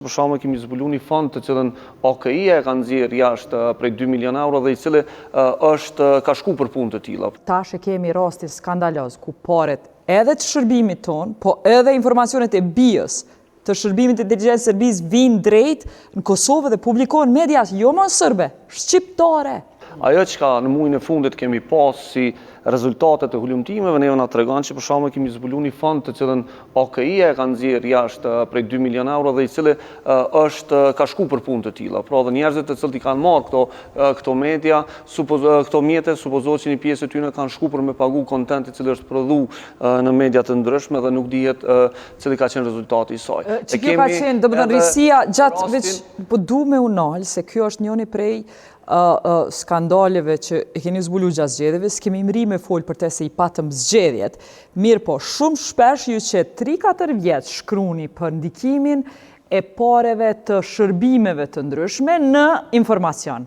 Për shkakun kemi zbuluar një fond të cilën OKI-ja e ka nxjerrë jashtë prej 2 milion euro dhe i cili ka shku për punë të tilla. Tash e kemi rastin skandaloz ku paret edhe të shërbimit ton, po edhe informacionet e BIA-s të shërbimit të inteligjencës serbisë vinë drejt në Kosovë dhe publikohen medias jo më serbe, shqiptare. Ajo që në muajin e fundit kemi pas si rezultate të hulumtimeve, neve na tregon që për shkakun kemi zbuluar një fond të cilën OKI-ja e ka nxjerrë jashtë prej 2 milion euro dhe i cili ka shku për punë të tilla. Pra dhe njerëzit të cilët i kanë marrë këto media, këto mjete, supozohet që një pjesë e tyre kanë shku për me pagu kontent i cili është prodhuar në media të ndryshme dhe nuk dihet cili ka qenë rezultati i saj. Që ka qenë, domethënë risia gjatë veç po du me unal se kjo është njëri prej skandaleve që e keni zbuluar gjatë zgjedhjeve, s'kemi mri me folë për te se i patëm zgjedhjet. Mirë po, shumë shpesh ju që 3-4 vjetë shkruni për ndikimin e pareve të shërbimeve të ndryshme në informacion.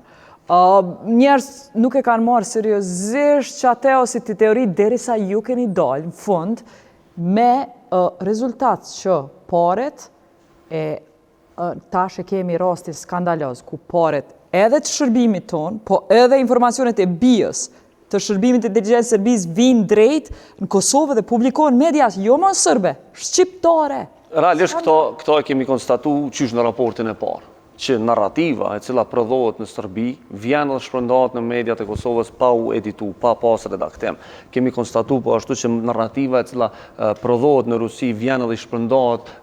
Njerëz nuk e kanë marrë seriozisht që atë ose të teori derisa ju keni dalë në fund me rezultat që paret tash e kemi rastin skandaloz ku paret edhe të shërbimit ton, po edhe informacionet e BIA-s të shërbimit të inteligjencës serbisë vinë drejt në Kosovë dhe publikohen medias jo më serbe, shqiptare. Realisht këto e kemi konstatuar qysh në raportin e parë, që narrativa e cila prodhohet në Serbi vjen dhe shpërndahet në mediat e Kosovës pa u editu, pa pas redaktim. Kemi konstatuar po ashtu që narrativa e cila prodhohet në Rusi vjen dhe shpërndahet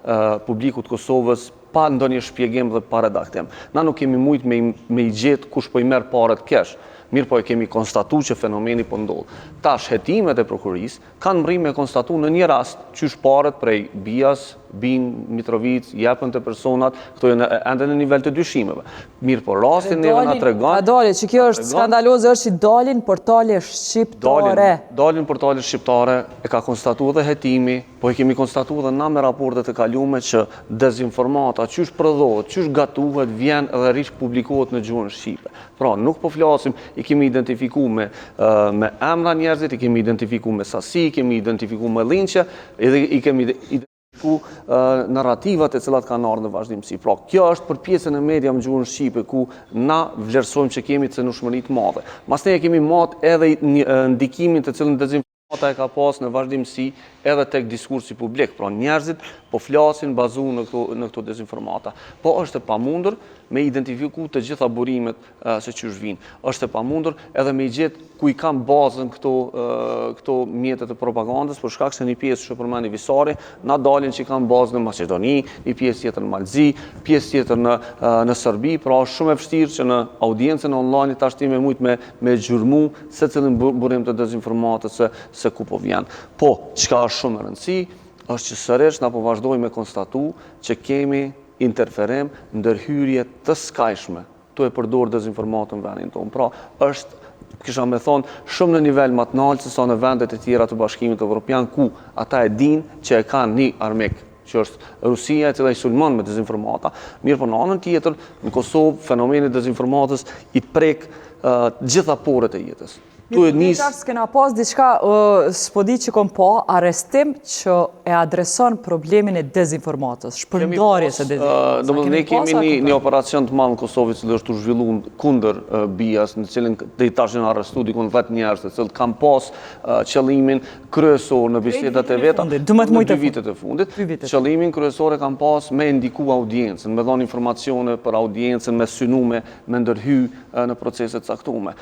publikut Kosovës pa ndonjë shpjegim dhe pa redaktim. Na nuk kemi mujt me i gjetë kush po i merr paret kesh. Mirë po e kemi konstatuar që fenomeni po ndodh. Tash hetimet e prokurisë kanë mri me konstatuar në një rast qysh paret prej BIA-s, BIN, Mitrovic, jepen të personat, këto janë ende në nivel të dyshimeve. Mirë po rastin neve na tregon. Dalin, që kjo është skandaloze është që dalin portale shqiptare. Dalin portale shqiptare, e ka konstatuar dhe hetimi, po e kemi konstatuar dhe na me raportet e kalume që dezinformata, qysh prodhohet, qysh gatuhet, vjen edhe rish publikohet në gjuhën shqipe. Pra, nuk po flasim, i kemi identifikuar me emra njerëzit, i kemi identifikuar me sasi, i kemi identifikuar me linqe, edhe i kemi narrativat e cilat kanë ardhur në vazhdimsi. Pra, kjo është për pjesën e media në gjuhën shqipe ku na vlerësojmë që kemi cenushmëri të madhe. Mastaj e kemi marrë edhe ndikimin të cilën dezinformata e ka pas në vazhdimsi edhe tek diskursi publik. Pra, njerëzit po flasin bazuar në këto dezinformata. Po është e pamundur me identifiku të gjitha burimet se qysh vinë. Është e pamundur edhe me i gjetë ku i kanë bazën këto mjetet e propagandës, për shkak se një pjesë që përmendi Visari, na dalin që i kanë bazën në Maqedoni, një pjesë tjetër në Malzi, pjesë tjetër në Serbi, pra është shumë e vështirë që në audiencën online tash ti me mujt me gjurmu se cilin burim të dezinformatës se ku po vjen. Po, çka është shumë e rëndësi, është që sërish na po vazhdojmë me konstatu që kemi interferim, ndërhyrje të skajshme të e përdor dezinformatën në vendin tonë. Pra, është, kisha me thonë, shumë në nivel më të lartë se sa në vendet e tjera të Bashkimit Evropian, ku ata e dinë që e kanë një armik, që është Rusia e cila i sulmon me dezinformata. Mirë po në anën tjetër, në Kosovë, fenomeni dezinformatës i prek gjitha porët e jetës. S'kena pas diçka, s'po di që kom pa, arrestim që e adreson problemin e dezinformatës, shpërndarjes e dezinformatës. Ne kemi një operacion të madh në Kosovë që është u zhvilluar kundër BIA-s, në cilin deri tash janë arrestuar dikon 10 njerëz, të cilët kanë pas qëllimin kryesor në bisedat e veta në 2 vitet e fundit. Qëllimin kryesor e kanë pas me ndiku audiencën, me dhënë informacione për audiencën, me synume, me ndërhy në procese të caktuara.